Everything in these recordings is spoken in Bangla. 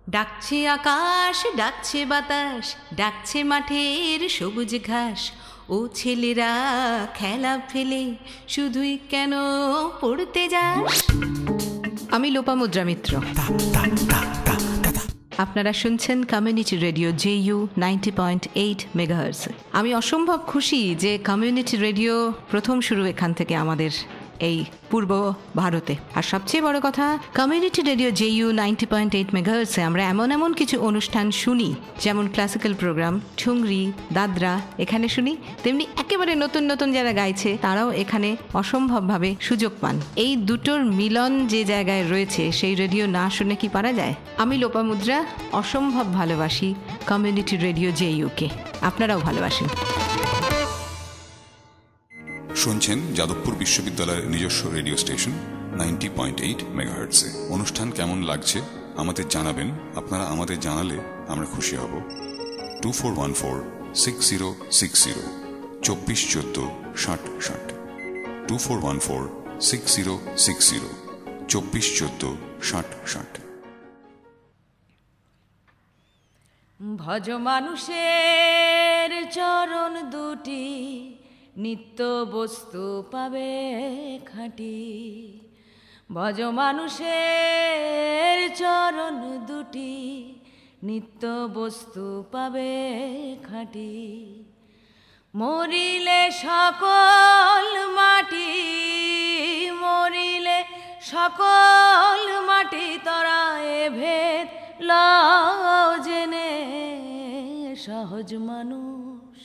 ডাকছে আকাশ, ডাকছে বাতাস, ডাকছে মাঠের সবুজ ঘাস। ও ছেলেরা খেলা ফেলে শুধুই কেন পড়তে যাস? আমি লোপামুদ্রা মিত্র। আপনারা শুনছেন কমিউনিটি রেডিও JU 90.8 মেগাহার্জ। আমি অসম্ভব খুশি যে কমিউনিটি রেডিও প্রথম শুরু এখান থেকে আমাদের এই পূর্ব ভারতে। আর সবচেয়ে বড় কথা, কমিউনিটি রেডিও JU 90.8 মেগাহার্জে আমরা এমন কিছু অনুষ্ঠান শুনি, যেমন ক্লাসিক্যাল প্রোগ্রাম, ঠুংরি, দাদরা এখানে শুনি। তেমনি একেবারে নতুন যারা গাইছে তারাও এখানে অসম্ভবভাবে সুযোগ পান। এই দুটোর মিলন যে জায়গায় রয়েছে, সেই রেডিও না শুনে কি পারা যায়? আমি লোপামুদ্রা অসম্ভব ভালোবাসি কমিউনিটি রেডিও JU-কে। আপনারাও ভালোবাসেন। শুনছেন যাদবপুর বিশ্ববিদ্যালয়ের নিজস্ব রেডিও স্টেশন 90.8 মেগাহার্টজে। অনুষ্ঠান কেমন লাগছে আমাদের জানাবেন। আপনারা আমাদের জানালে আমরা খুশি হব। 2414-6060 2414 6060 2414-6060 2414 6060। ভজ মানুষের চরণ দুটি, নিত্য বস্তু পাবে খাঁটি। ভজ মানুষের চরণ দুটি, নিত্য বস্তু পাবে খাঁটি। মরিলে সকল মাটি, মরিলে সকল মাটি তরায় ভেদ লও জেনে। সহজ মানুষ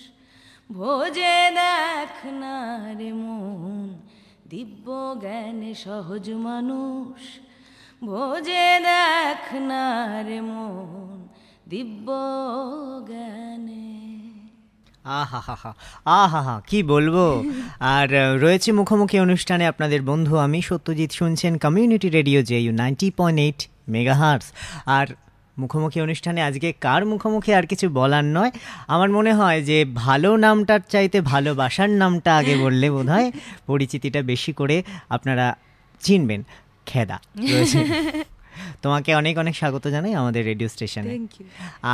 ভোজে দেখ না রে মন, দিব্য জ্ঞানে সহজ মানুষ ভোজে দেখ না রে মন, দিব্য জ্ঞানে। আহা কি বলবো। আর রয়েছে মুখোমুখি অনুষ্ঠানে আপনাদের বন্ধু আমি সত্যজিৎ। শুনছেন কমিউনিটি রেডিও JU 90.8 মেগাহার্জ। আর মুখোমুখি অনুষ্ঠানে আজকে কার মুখোমুখি আর কিছু বলার নয়। আমার মনে হয় যে ভালো নামটার চাইতে ভালোবাসার নামটা আগে বললে বোধহয় পরিচিতিটা বেশি করে আপনারা চিনবেন। খেদা রয়েছে। তোমাকে অনেক স্বাগত জানাই আমাদের রেডিও স্টেশনে।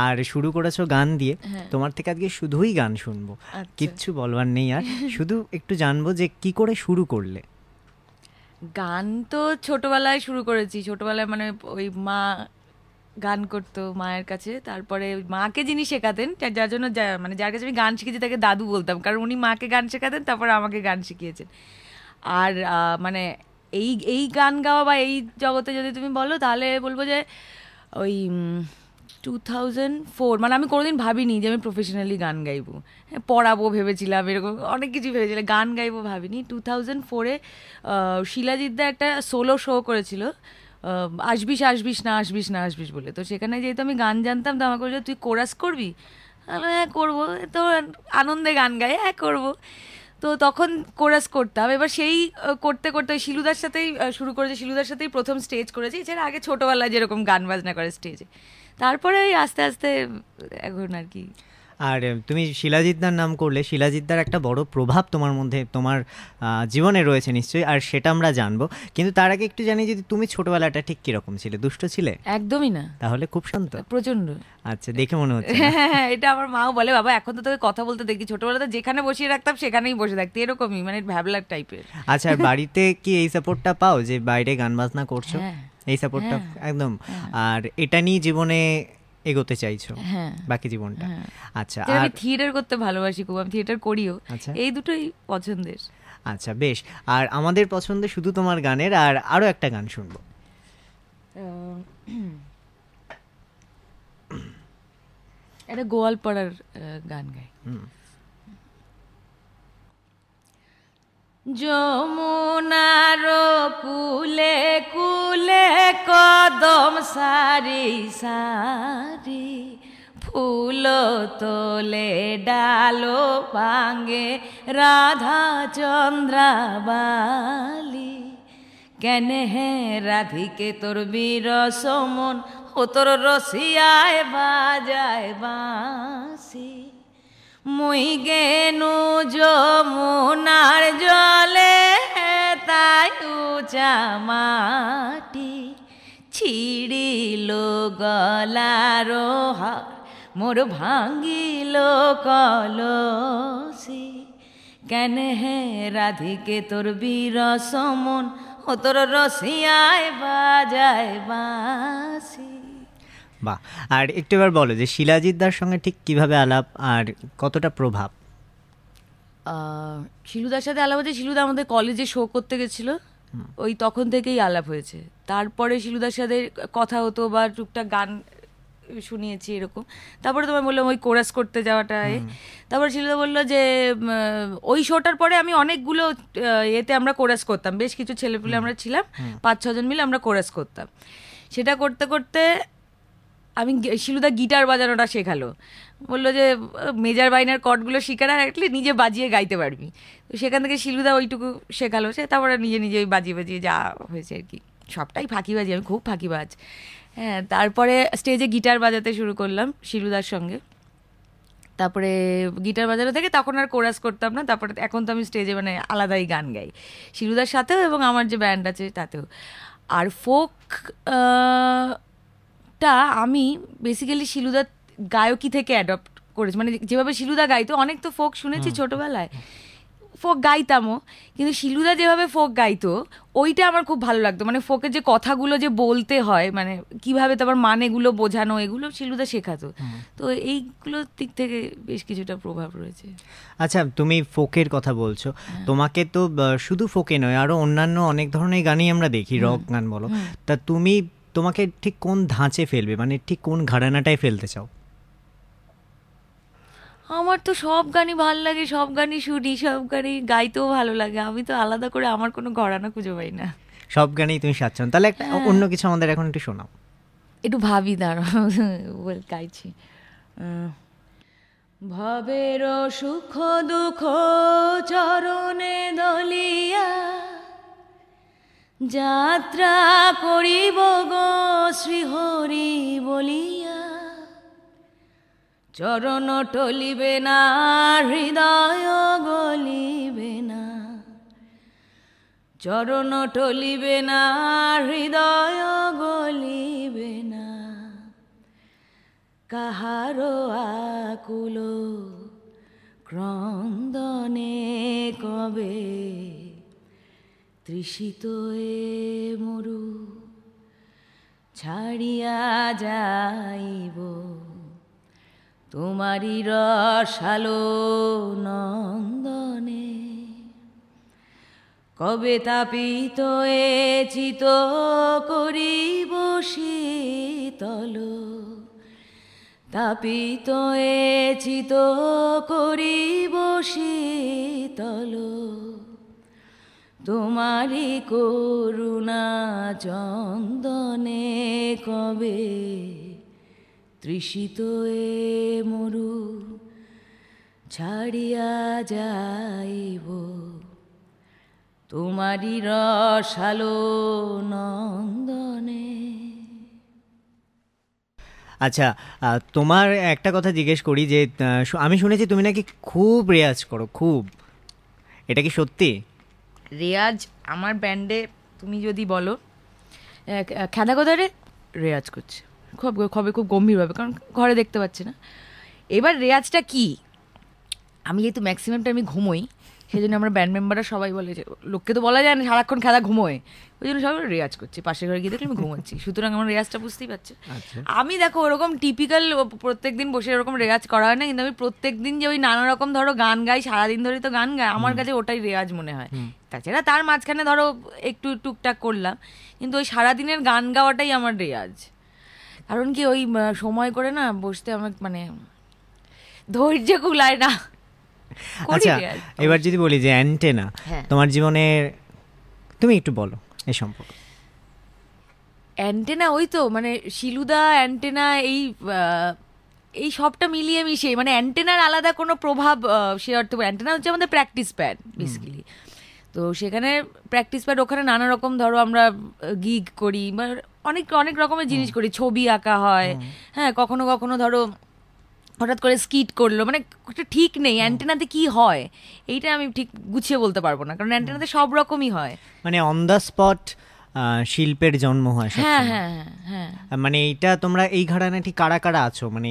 আর শুরু করেছো গান দিয়ে। তোমার থেকে আজকে শুধুই গান শুনবো, কিচ্ছু বলবার নেই। আর শুধু একটু জানবো যে কি করে শুরু করলে গান? তো ছোটবেলায় শুরু করেছি। ছোটবেলায় মানে ওই মা গান করতো মায়ের কাছে, তারপরে মাকে যিনি শেখাতেন, যার জন্য মানে যার কাছে আমি গান শিখেছি তাকে দাদু বলতাম, কারণ উনি মাকে গান শেখাতেন, তারপরে আমাকে গান শিখিয়েছেন। আর মানে এই গান গাওয়া বা এই জগতে যদি তুমি বলো তাহলে বলবো যে ওই 2004, মানে আমি কোনোদিন ভাবিনি যে আমি প্রফেশনালি গান গাইবো। হ্যাঁ, পড়াবো ভেবেছিলাম, এরকম অনেক কিছু ভেবেছিলাম, গান গাইবো ভাবিনি। 2004-এ শিলাজিৎদা একটা সোলো শো করেছিল, আসবিস আসবিস না আসবিস না আসবিস বলে। তো সেখানে যেহেতু আমি গান জানতাম, তো আমাকে বলছে তুই কোরাস করবি। হ্যাঁ করবো, তো আনন্দে গান গাই, হ্যাঁ করবো। তো তখন কোরাস করতাম। এবার সেই করতে করতে শিলুদার সাথেই শুরু করেছি, শিলুদার সাথেই প্রথম স্টেজ করেছি। এছাড়া আগে ছোটোবেলায় যেরকম গান বাজনা করে স্টেজে, তারপরে ওই আস্তে আস্তে এখন আর কি। আর তুমি শিলাজিৎদার নাম করলে, শিলাজিৎদার একটা বড় প্রভাব তোমার মধ্যে, তোমার জীবনে রয়েছে নিশ্চয়ই, আর সেটা আমরা জানবো। কিন্তু তার আগে একটু জানি যে তুমি ছোটবেলাটা ঠিক কিরকম ছিলে? দুষ্ট ছিলে? একদমই না। তাহলে খুব শান্ত? প্রচন্ড। আচ্ছা, দেখে মনে হচ্ছে। হ্যাঁ, এটা আমার মাও বলে, বাবা এখন তো তোকে কথা বলতে দেখি, ছোটবেলাতে যেখানে বসিয়ে রাখতাম সেখানেই বসে থাকতি, এরকমই মানে ভ্যাবলার টাইপের। আচ্ছা, আর বাড়িতে কি এই সাপোর্টটা পাও যে বাইরে গান বাজনা করছো? এই সাপোর্টটা একদম। আর এটা নিয়ে জীবনে এগোতে চাইছো বাকি জীবনটা? আচ্ছা, আমি থিয়েটার করতে ভালোবাসি খুব, আমি থিয়েটার করিও। এই দুটোই পছন্দের। আচ্ছা বেশ। আর আমাদের পছন্দের শুধু তোমার গানের, আর আরো একটা গান শুনবো। একটা গোয়ালপাড়ার গান গাই। যমুনার কুলে কুলে কদম সারি সারি, ফুল তোলে ডালো পাঙ্গে রাধা চন্দ্রাবালি। কেন হে রাধিকে তোর বিরস মন, ও তোর রসিয়ায় বাজায় বাঁশি। মুই গেনু যমুনার জলে, তাই উঁচা মাটি ছিড়িল ভাঙিল গলার হার মোর ভাঙিল কলসি কেন হে রাধিকে তোর বিরস মন ও তোর রসিয়ায় বাজায় বাঁশি। বাহ, আর একটু এবার বলো যে শিলাজিৎদার সঙ্গে ঠিক কিভাবে আলাপ আর কতটা প্রভাব? শিলুদার সাথে আলাপ হয়েছে, শিলুদা আমাদের কলেজে শো করতে গেছিলো, ওই তখন থেকেই আলাপ হয়েছে। তারপরে শিলুদার সাথে কথা হতো বা টুকটাক গান শুনিয়েছি এরকম। তারপরে তোমায় বললাম ওই কোরাস করতে যাওয়াটায়, তারপরে শিলুদা বললো যে ওই শোটার পরে আমি অনেকগুলো এতে আমরা কোরাস করতাম, বেশ কিছু ছেলেপুলে আমরা ছিলাম, 5-6 জন মিলে আমরা কোরাস করতাম। সেটা করতে করতে আমি শিলুদা গিটার বাজানোটা শেখালো, বললো যে মেজার বাইনার কর্ডগুলো শিখার আর একটু নিজে বাজিয়ে গাইতে পারবি। তো সেখান থেকে শিলুদা ওইটুকু শেখালো, সে তারপরে নিজে নিজে ওই বাজিয়ে বাজিয়ে যা হয়েছে আর কি, সবটাই ফাঁকিবাজি, আমি খুব ফাঁকিবাজ। হ্যাঁ, তারপরে স্টেজে গিটার বাজাতে শুরু করলাম শিলুদার সঙ্গে। তারপরে গিটার বাজানো থেকে তখন আর কোরাস করতাম না, তারপরে এখন তো আমি স্টেজে মানে আলাদাই গান গাই শিলুদার সাথেও এবং আমার যে ব্যান্ড আছে তাতেও। আর ফোক টা আমি বেসিক্যালি শিলুদার গায়কি থেকে অ্যাডপ্ট করেছি, মানে যেভাবে শিলুদা গাইতো, অনেক তো ফোক শুনেছি ছোটোবেলায়, ফোক গাইতামও, কিন্তু শিলুদা যেভাবে ফোক গাইতো ওইটা আমার খুব ভালো লাগতো। মানে ফোকের যে কথাগুলো যে বলতে হয়, মানে কিভাবে তারপর মানেগুলো বোঝানো, এগুলো শিলুদা শেখাতো। তো এইগুলোর দিক থেকে বেশ কিছুটা প্রভাব রয়েছে। আচ্ছা, তুমি ফোকের কথা বলছো, তোমাকে তো শুধু ফোকে নয় আরো অন্যান্য অনেক ধরনের গানই আমরা দেখি, রক গান বলো, তা তোমাকে ঠিক কোন ধাঁচে ফেলবে, মানে ঠিক কোন ঘরানাটায় ফেলতে চাও? আমার তো সব গানই ভালো লাগে, সব গানই শুনি, সব গানই গাইতেও ভালো লাগে, আমি তো আলাদা করে আমার কোনো ঘরানা খুঁজে পাই না, সব গানেই তুমি স্বাচ্ছন্দ্য। তাহলে একটা অন্য কিছু আমাদের এখন একটু শোনাও। একটু ভাবি, দাঁড়াও গাইছি। ভবের সুখ দুঃখ চরণে দলিয়া যাত্রা করিব গো শ্রীহরি বলিয়া, চরণ টলিবে না হৃদয় গলিবে না, চরণ টলিবে না হৃদয় গলিবে না, কাহারো আকুল ক্রন্দনে কবে তৃষিত এ মরু ছাড়িয়া যাইব, তোমারি রসালো নন্দনে, কবে তাপিত এ চিত করিব শীতল, তাপিত এ চিত করিব শীতল, তোমারি করুণা চন্দনে কবে তৃষিত এ মরু ছাড়িয়া যাইব, তোমারি রসালো নন্দনে। আচ্ছা, তোমার একটা কথা জিজ্ঞেস করি যে আমি শুনেছি তুমি নাকি খুব রেয়াজ করো, খুব, এটা কি সত্যি? রেয়াজ আমার ব্যান্ডে তুমি যদি বলো খেদাগোদারে রেয়াজ করছে খুব গম্ভীরভাবে, কারণ ঘরে দেখতে পাচ্ছে না। এবার রেয়াজটা কি, আমি যেহেতু ম্যাক্সিমাম টাইম আমি ঘুমোই, সেই জন্য আমার ব্যান্ড মেম্বাররা সবাই বলে যে, লোককে তো বলা যায় না সারাক্ষণ খেলা ঘুমোয়, ওই জন্য সবাই রেয়াজ করছে, পাশের ঘরে গিয়ে দেখলে আমি ঘুমোচ্ছি, সুতরাং আমার রেয়াজটা বুঝতেই পারছে। আমি দেখো ওরকম টিপিক্যাল প্রত্যেক দিন বসে এরকম রেয়াজ করা হয় না, কিন্তু আমি প্রত্যেক দিন যে ওই নানা রকম ধরো গান গাই, সারাদিন ধরে তো গান গাই, আমার কাছে ওটাই রেয়াজ মনে হয়। তাছাড়া তার মাঝখানে ধরো একটু টুকটাক করলাম, কিন্তু ওই সারাদিনের গান গাওয়াটাই আমার রেয়াজ। কারণ কি ওই সময় করে না বসতে আমার মানে ধৈর্য কুলায় না। আচ্ছা, এবার যদি বলি যে অ্যান্টেনা তোমার জীবনে, তুমি একটু বলো এই সম্পর্কে। অ্যান্টেনা ওই তো মানে শিলুদা, অ্যান্টেনা, এই সবটা মিলিয়ে মিশিয়ে, মানে অ্যান্টেনার আলাদা কোনো প্রভাব সে অর্থে, অ্যান্টেনা হচ্ছে আমাদের প্র্যাকটিস প্যাড বেসিক্যালি। তো সেখানে প্র্যাকটিস প্যাড, ওখানে নানা রকম ধরো আমরা গিগ করি বা অনেক অনেক রকমের জিনিস করি, ছবি আঁকা হয়, হ্যাঁ, কখনো কখনো ধরো হঠাৎ করে স্কিট করলো, মানে ঠিক নেই অ্যান্টেনাতে কি হয় এইটা আমি ঠিক গুছিয়ে বলতে পারবো না, কারণ অ্যান্টেনাতে সব রকমই হয়, মানে অন দ্য স্পট শিল্পের জন্ম হয় হ্যাঁ সবসময়। হ্যাঁ হ্যাঁ হ্যাঁ। মানে এইটা তোমরা এই ঘরানায় ঠিক কারা কারা আছো, মানে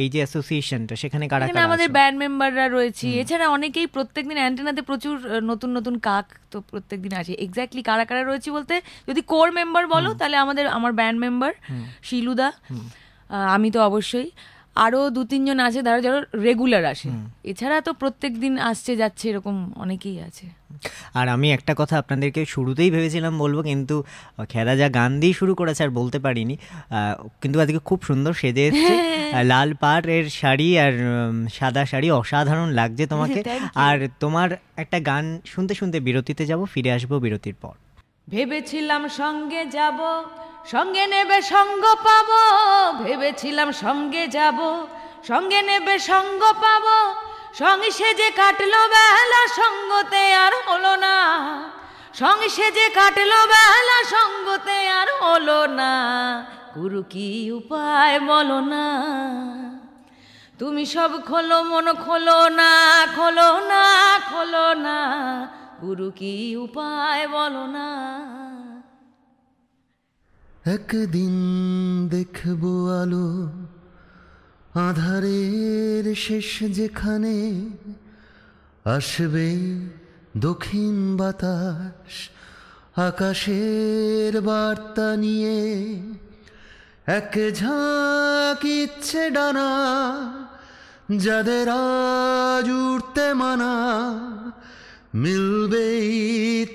এই যে অ্যাসোসিয়েশনটা সেখানে কারা এখানে কারা আমাদের আছো? ব্যান্ড মেম্বাররা রয়েছি, এছাড়া অনেকেই প্রত্যেকদিন অ্যান্টেনাতে প্রচুর নতুন নতুন কাক তো প্রত্যেকদিন আছে। এক্স্যাক্টলি কারা কারা রয়েছে বলতে, যদি কোর মেম্বার বলো তাহলে আমার ব্যান্ড মেম্বার শিলুদা, আমি তো অবশ্যই, আরও 2-3 জন আছে যারা রেগুলার আসে। এছাড়া তো প্রত্যেক দিন আসছে যাচ্ছে এরকম অনেকেই আছে। আর আমি একটা কথা আপনাদেরকে শুরুতেই ভেবেছিলাম বলবো, কিন্তু খেলা যা গান দিয়ে শুরু করেছে আর বলতে পারিনি। কিন্তু আজকে খুব সুন্দর সেজে এসেছে, লাল পাড়ের শাড়ি আর সাদা শাড়ি, অসাধারণ লাগছে তোমাকে। আর তোমার একটা গান শুনতে শুনতে বিরতিতে যাব, ফিরে আসবো বিরতির পর। ভেবেছিলাম সঙ্গে যাব, সঙ্গে নেবে সঙ্গ পাবো, ভেবেছিলাম সঙ্গে যাব, সঙ্গে নেবে সঙ্গ পাবো, সঙ্গে সেজে কাটলো বেলা, সঙ্গতে আর হলো না, সঙ্গে সেজে কাটলো বেলা, সঙ্গতে আর হলো না, গুরু কি উপায় বলো না, তুমি সব খোলো মন খোলো না, খোলো না, খোলো না, গুরু কি উপায় বলো না। একদিন দেখবো আলো আধারের শেষ যেখানে, আসবে দক্ষিণ বাতাস আকাশের বার্তা নিয়ে, এক ঝাঁক ইচ্ছে ডানা যাদের আজ উড়তে মানা, মিলবেই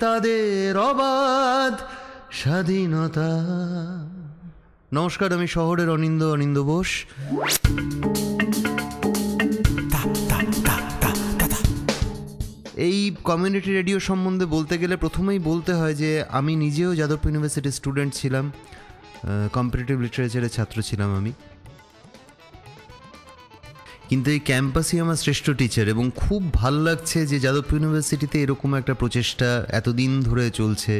তাদের অবাধ স্বাধীনতা। নমস্কার, আমি শহরের অনিন্দ বোস। এই কমিউনিটি রেডিও সম্বন্ধে বলতে গেলে প্রথমেই বলতে হয় যে আমি নিজেও যাদবপুর ইউনিভার্সিটির স্টুডেন্ট ছিলাম, কম্পারেটিভ লিটারেচারের ছাত্র ছিলাম আমি, কিন্তু এই ক্যাম্পাসই আমার শ্রেষ্ঠ টিচার। এবং খুব ভাল লাগছে যে যাদবপুর ইউনিভার্সিটিতে এরকম একটা প্রচেষ্টা এতদিন ধরে চলছে,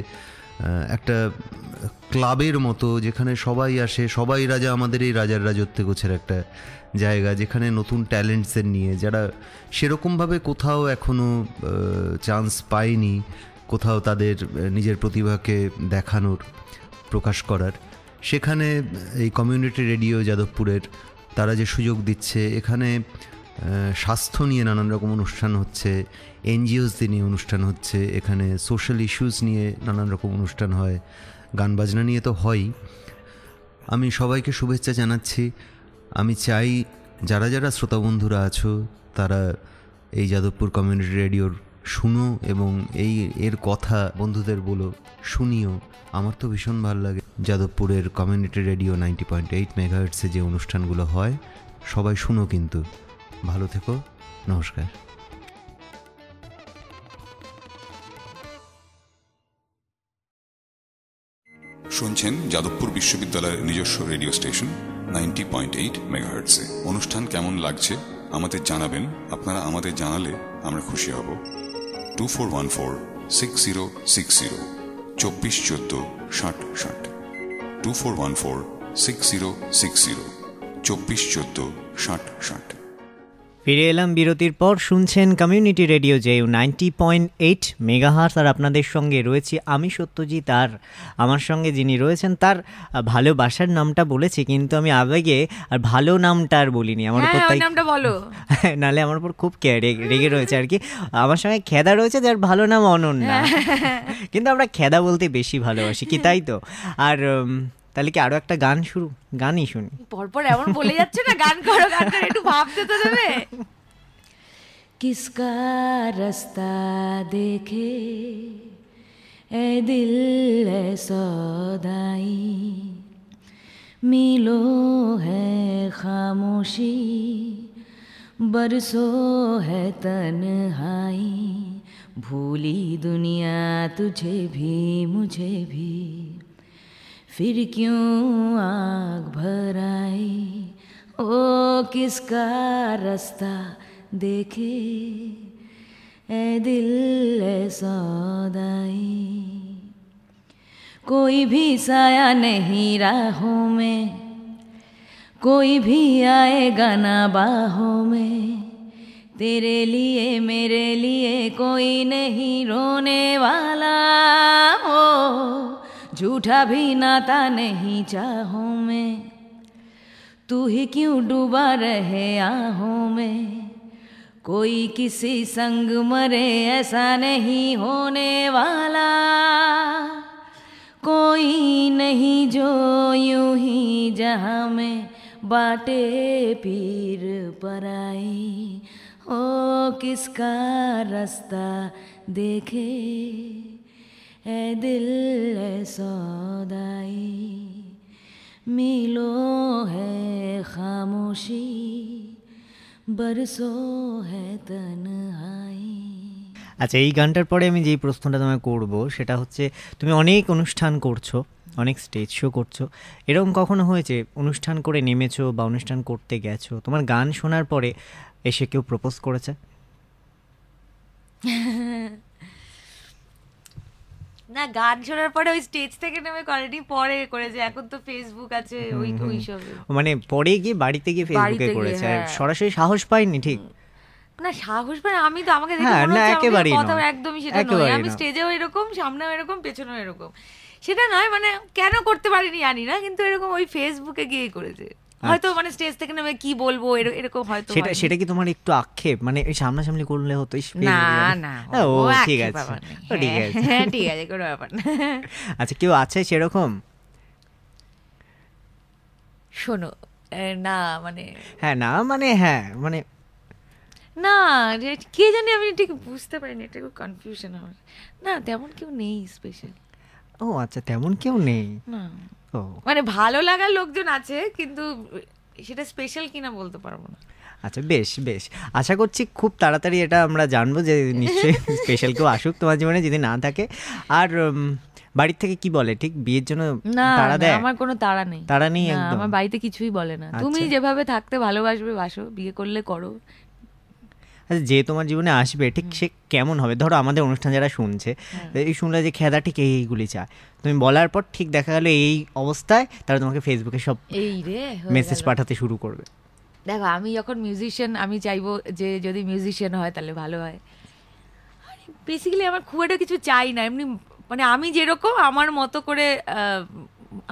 একটা ক্লাবের মতো যেখানে সবাই আসে, সবাই রাজা, আমাদের এই রাজার রাজত্বে গোছের একটা জায়গা, যেখানে নতুন ট্যালেন্টসদের নিয়ে যারা সেরকমভাবে কোথাও এখনও চান্স পায়নি, কোথাও তাদের নিজের প্রতিভাকে দেখানোর, প্রকাশ করার, সেখানে এই কমিউনিটি রেডিও যাদবপুরের তারা যে সুযোগ দিচ্ছে। এখানে স্বাস্থ্য নিয়ে নানান রকম অনুষ্ঠান হচ্ছে, এনজিওসদের নিয়ে অনুষ্ঠান হচ্ছে, এখানে সোশ্যাল ইস্যুস নিয়ে নানান রকম অনুষ্ঠান হয়, গান বাজনা নিয়ে তো হয়ই। আমি সবাইকে শুভেচ্ছা জানাচ্ছি। আমি চাই যারা যারা শ্রোতা বন্ধুরা আছো তারা এই যাদবপুর কমিউনিটি রেডিওর শুনো এবং এর কথা বন্ধুদের বলো, শুনিও। আমার তো ভীষণ ভালো লাগে যাদবপুরের কমিউনিটি রেডিও 90.8 মেগাহার্টসে যে অনুষ্ঠানগুলো হয়, সবাই শুনো কিন্তু। ভালো থেকো, নমস্কার। শুনছেন যাদবপুর বিশ্ববিদ্যালয়ের নিজস্ব রেডিও স্টেশন 90.8 মেগাহার্টসে। অনুষ্ঠান কেমন লাগছে আমাদের জানাবেন। আপনারা আমাদের জানালে আমরা খুশি হব। 2414-6060 2414 6060 2414-6060 2414 6060। ফিরে এলাম বিরতির পর। শুনছেন কমিউনিটি রেডিও জেইউ 90.8 মেগাহার্টজ। আর আপনাদের সঙ্গে রয়েছি আমি সত্যজিৎ, আর আমার সঙ্গে যিনি রয়েছেন তার ভালোবাসার নামটা বলেছি, কিন্তু আমি আবেগে আর ভালো নামটা আর বলিনি। আমার উপর তাই নামটা বলো, নালে আমার উপর খুব রেগে রয়েছে আর কি। আমার সঙ্গে খেদা রয়েছে, যার ভালো নাম অনন্যা, কিন্তু আমরা খেদা বলতে বেশি ভালোবাসি কি, তাই তো? আর তাহলে কি আরো একটা গানই শুনি? পরপর এমন বলে যাচ্ছে না, গান করো গান করো, একটু ভাবতে তো দেবে। কিসকা রাস্তা দেখে এ দিল এ সদাই, মিলো হ্যায় খামোশি, বরসো হ্যায় তনহাই, ভুলি দুনিয়া তুঝে ভি মুঝে ভি, फिर क्यों आग भराई, ओ किसका रास्ता देखे ए दिल ए सौदाई, कोई भी साया नहीं राहों में, कोई भी आएगा ना बाहों में, तेरे लिए मेरे लिए कोई नहीं रोने वाला हो, झूठा भी नाता नहीं चाहूं मैं, तू ही क्यों डूबा रहे आहों में, कोई किसी संग मरे ऐसा नहीं होने वाला, कोई नहीं जो यूं ही जहां में बाटे पीर पराई, ओ किसका रास्ता देखे ए दिल ए सौदाई, मिलो है खामोशी बरसो है तन्हाई। আচ্ছা, এই গানটার পরে আমি যেই প্রশ্নটা তোমায় করবো সেটা হচ্ছে, তুমি অনেক অনুষ্ঠান করছো, অনেক স্টেজ শো করছো, এরকম কখনো হয়েছে অনুষ্ঠান করে নেমেছো বা অনুষ্ঠান করতে গেছো, তোমার গান শোনার পরে এসে কেউ প্রপোজ করেছে? না, গান শোনার পরে ওই স্টেজ থেকে নেমে কোয়ালিটি পরে করেছে, এখন তো ফেসবুক আছে ওই সব, মানে পরে গিয়ে বাড়িতে গিয়ে ফেসবুকে করেছে, আর সরাসরি সাহস পাইনি? ঠিক না, সাহস পায় আমি তো, আমাকে দেখে হ্যাঁ, মনে না, হচ্ছে একেবারেই কথা নয়, একদমই সেটা নয়, একেবারেই আমি নয়। স্টেজেও এরকম, সামনেও এরকম, পেছনেও এরকম, সেটা নয়, মানে কেন করতে পারিনি জানি না, কিন্তু এরকম ওই ফেসবুকে গিয়ে করেছে, হয়তো মানে স্টেজ থেকে নেমে কি বলবো এরকম হয়তো সেটা হয়নি। সেটা কি তোমার একটু আক্ষেপ, মানে এই সামনাসামনি করলে হতো? না না, ও ও ঠিক আক্ষেপ আছে, ব্যাপার নেই। ও ঠিক আছে, হ্যাঁ ঠিক আছে, কোনো ব্যাপার না। আচ্ছা, কেউ আছে সেরকম? শোনো, না মানে, হ্যাঁ, না মানে, হ্যাঁ মানে, না কে জানি, আমি ঠিক বুঝতে পারিনি, এটা খুব কনফিউশন আমার। না, তেমন কেউ নেই স্পেশাল। ও আচ্ছা, তেমন কেউ নেই। না, ও মানে ভালো লাগার লোকজন আছে, কিন্তু সেটা স্পেশাল কিনা বলতে পারবো না। আচ্ছা, বেশ বেশ, আশা করছি খুব তাড়াতাড়ি এটা আমরা জানবো যে নিশ্চয়ই স্পেশাল কেউ আসুক তোমার জীবনে, যদি না থাকে। আর বাড়ির থেকে কি বলে, ঠিক বিয়ের জন্য না, তাড়া দেয়? আমার কোনো তাড়া নেই, তাড়া নেই না, একদম? আমার বাড়িতে কিছুই বলে না, তুমি আচ্ছা। যেভাবে থাকতে ভালোবাসবে বাসো, বিয়ে করলে করো। আচ্ছা, যে তোমার জীবনে আসবে ঠিক সে কেমন হবে? ধরো আমাদের অনুষ্ঠান যারা শুনছে, এই শুনলে যে খেদা ঠিক এইগুলি চায়, তুমি বলার পর ঠিক দেখা গেলো এই অবস্থায়, তারা তোমাকে ফেসবুকে সব এই রে হয়ে মেসেজ গেল। পাঠাতে শুরু করবে। দেখো, আমি যখন মিউজিশিয়ান, আমি চাইবো যে যদি মিউজিশিয়ান হয় তাহলে ভালো হয়। বেসিক্যালি আমার খুব একটা কিছু চাই না, এমনি মানে আমি যেরকম আমার মতো করে,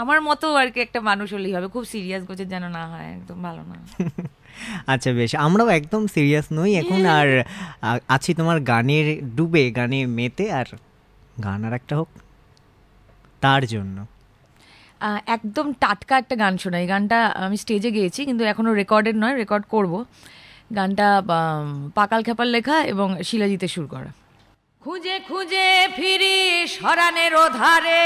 আমার মতো আর কি একটা মানুষ হলেই হবে, খুব সিরিয়াস গোছের যেন না হয়, একদম ভালো না। আচ্ছা বেশ, আমরাও একদম সিরিয়াস নই এখন, আর আছি তোমার গানের ডুবে, গানে মেতে, আর গান আর একটা হোক তার জন্য। একদম টাটকা একটা গান শোনা, এই গানটা আমি স্টেজে গেয়েছি, কিন্তু এখনো রেকর্ডেড নয়, রেকর্ড করব। গানটা পাকাল খেপার লেখা এবং শিলাজিতের সুর করা। খুঁজে খুঁজে ফিরি সরানের ধারে,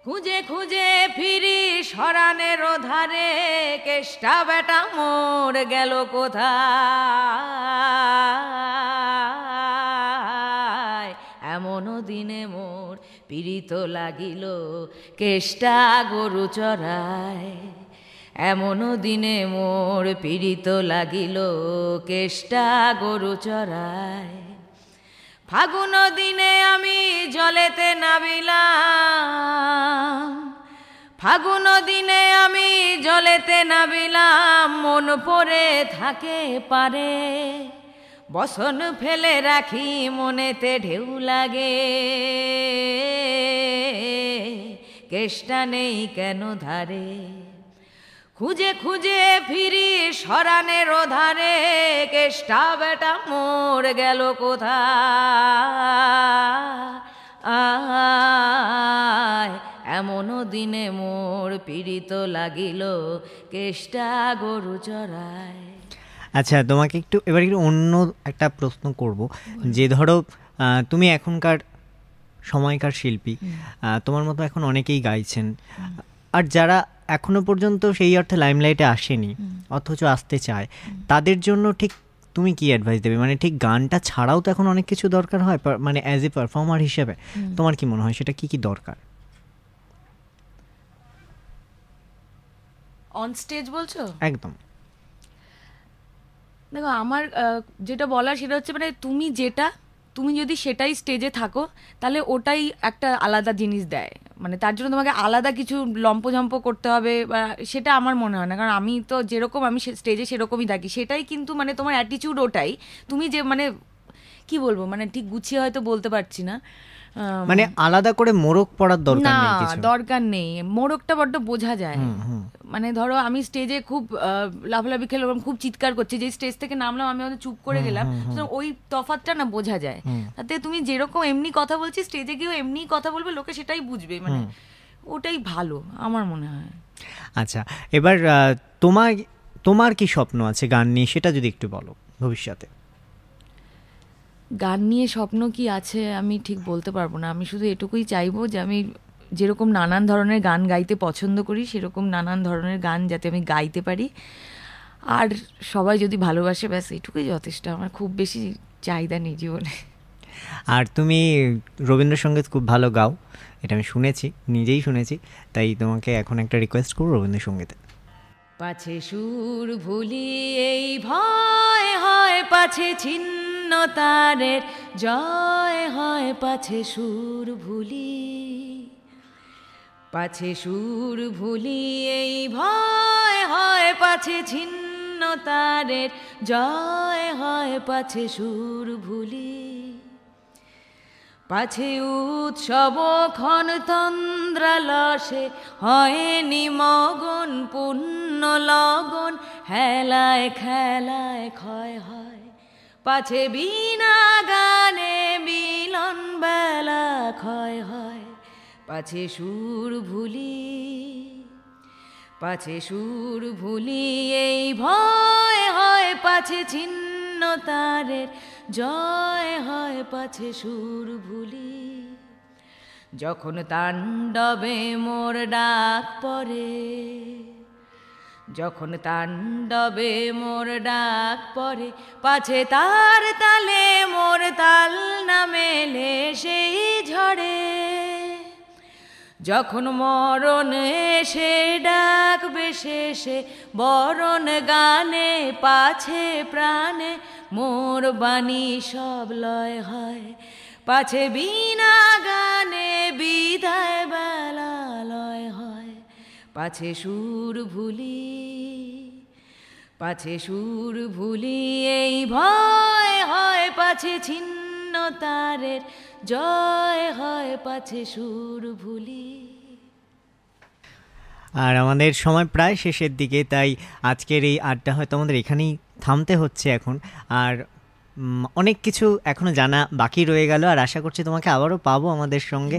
খুঁজে খুঁজে ফিরি সরানের ধারে, কেষ্টা বেটা মোর গেল কোথায়, এমনও দিনে মোর পীড়িত লাগিল কেষ্টা গরু চড়ায়, এমনও দিনে মোর পীড়িত লাগিল কেষ্টা গরু চড়ায়, ফাগুন দিনে আমি জলেতে নাবিলাম, ফাগুন দিনে আমি জলেতে নাবিলাম, মন পড়ে থাকে পারে, বসন ফেলে রাখি মনেতে ঢেউ লাগে, কেষ্টা নেই কেন ধারে, খুঁজে খুঁজে ফিরি সরানের ধারে, কেষ্টা বেটা মোর গেল কোথায়, এমনও দিনে মোর পীড়িত লাগিল কেষ্টা গরু চড়ায়। আচ্ছা, তোমাকে এবার একটু অন্য একটা প্রশ্ন করব, যে ধরো তুমি এখনকার সময়কার শিল্পী, তোমার মতো এখন অনেকেই গাইছেন, আর যারা এখনো পর্যন্ত সেই অর্থে লাইমলাইটে আসেনি অথচ আসতে চায়, তাদের জন্য ঠিক তুমি কি অ্যাডভাইস দেবে? মানে ঠিক গানটা ছাড়াও তো এখন অনেক কিছু দরকার হয়, মানে অ্যাজ এ পারফর্মার হিসেবে তোমার কি মনে হয় সেটা কি কি দরকার? অন স্টেজ বলছো? একদম। দেখো, আমার যেটা বলার সেটা হচ্ছে, মানে তুমি যদি সেটাই স্টেজে থাকো তাহলে ওটাই একটা আলাদা জিনিস দেয়, মানে তার জন্য তোমাকে আলাদা কিছু লম্পঝম্প করতে হবে বা সেটা আমার মনে হয় না, কারণ আমি তো যেরকম আমি স্টেজে সেরকমই থাকি, সেটাই কিন্তু মানে তোমার অ্যাটিটিউড ওটাই, তুমি যে মানে কি বলবো, মানে ঠিক গুছিয়ে হয়তো বলতে পারছি না। মানে আলাদা করে মোড়ক পড়ার দরকার না, নেই কিছু। দরকার নেই, মোড়কটা বড্ড বোঝা যায়। মানে ধরো আমি স্টেজে খুব লাফালাফি খেলে খুব চিৎকার করছি, যে স্টেজ থেকে নামলাম আমি হয়তো চুপ করে গেলাম, ওই তফাৎটা না বোঝা যায়। তাতে তুমি যেরকম এমনি কথা বলছি স্টেজে গিয়েও এমনি কথা বলবে, লোকে সেটাই বুঝবে, মানে ওটাই ভালো আমার মনে হয়। আচ্ছা, এবার তোমার কি স্বপ্ন আছে গান নিয়ে, সেটা যদি একটু বলো ভবিষ্যতে। গান নিয়ে স্বপ্ন কি আছে আমি ঠিক বলতে পারবো না। আমি শুধু এটুকুই চাইবো যে আমি যেরকম নানান ধরনের গান গাইতে পছন্দ করি, সেরকম নানান ধরনের গান যাতে আমি গাইতে পারি, আর সবাই যদি ভালোবাসে, ব্যাস এটুকুই যথেষ্ট। আমার খুব বেশি চাহিদা নেই জীবনে। আর তুমি রবীন্দ্রসঙ্গীত খুব ভালো গাও, এটা আমি শুনেছি, নিজেই শুনেছি, তাই তোমাকে এখন একটা রিকোয়েস্ট করবো রবীন্দ্রসঙ্গীতে। পাছে সুর ভুলি এই ভয় হয়, পাছে ছিন্ন তারের জয় হয়, পাছে সুর ভুলি, পাছে সুর ভুলি এই ভয় হয়, পাছে ছিন্ন তারের জয় হয়, পাছে সুর ভুলি, পাছে উৎসব ক্ষণ তন্দ্রালসে হয়নি মগন, পুণ্য লগন হেলায় খেলায় ক্ষয় হয়, পাছে বিনা গানে মিলন বেলা ক্ষয় হয়, পাছে সুর ভুলি, পাছে সুর ভুলি এই ভয় হয়, পাছে ছিন্ন তারের জয় হয়, পাছে সুর ভুলি, যখন তাণ্ডবে মোর ডাক পড়ে, যখন তাণ্ডবে মোর ডাক পড়ে, পাছে তার তালে মোর তাল না মেলে সেই ঝড়ে, যখন মরণ এসে ডাকবে শেষে বরণ গানে, পাছে প্রাণে মোর বাণী সব লয় হয়, পাছে বিনা গানে বিদায় বেলা লয় হয়, পাছে সুর ভুলি, পাছে সুর ভুলি এই ভয় হয়, পাছে ছিন্ন তারের জয় হয়, পাছে সুর ভুলি। আর আমাদের সময় প্রায় শেষের দিকে, তাই আজকের এই আড্ডা হয়তো আমাদের এখানেই থামতে হচ্ছে এখন। আর অনেক কিছু এখনো জানা বাকি রয়ে গেল, আর আশা করছি তোমাকে আবারও পাবো আমাদের সঙ্গে,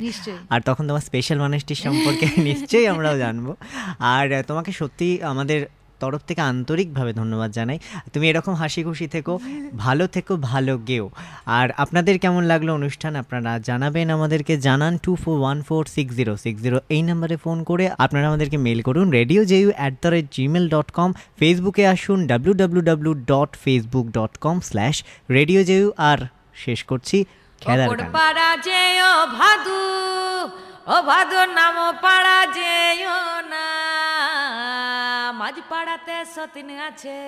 আর তখন তোমার স্পেশাল মানুষটির সম্পর্কে নিশ্চয়ই আমরাও জানবো। আর তোমাকে সত্যি আমাদের তরফ থেকে আন্তরিকভাবে ধন্যবাদ জানাই। তুমি এরকম হাসি খুশি থেকো, ভালো থেকো, ভালো গেও। আর আপনাদের কেমন লাগলো অনুষ্ঠান আপনারা জানাবেন, আমাদেরকে জানান 24146060 এই নাম্বারে ফোন করে। আপনারা আমাদেরকে মেল করুন radioju@gmail.com, ফেসবুকে আসুন www.facebook.com/radioju। আর শেষ করছি খেলার গান। পাড়া যেও ভাদু, ও ভাদু নাম পাড়া যেও না, মাঝ পাড়াতে সতিন আছে,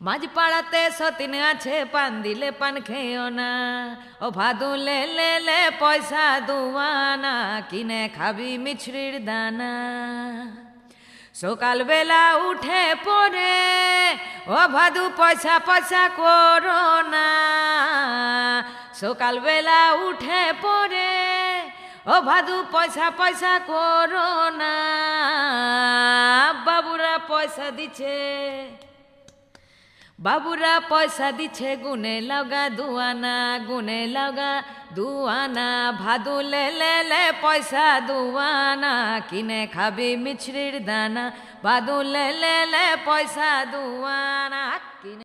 মাঝ পাড়াতে সতিন আছে, পান দিলে পান খেও না, ও ভাদু লে লে লে পয়সা দুয়ানা, কিনে খাবি মিছরির দানা, সকালবেলা উঠে পড়ে ও ভাদু পয়সা পয়সা করো না, সকালবেলা উঠে পড়ে ও ভাদু পয়সা পয়সা করো না, বাবুরা পয়সা দিচ্ছে, বাবুরা পয়সা দিচ্ছে, গুনে লাগা দুয়ানা, গুনে লাগা দুয়ানা, ভাদু লে লে লে পয়সা দুয়ানা, কিনে খাবি মিছরির দানা, ভাদু লে লে লে পয়সা দুয়ানা।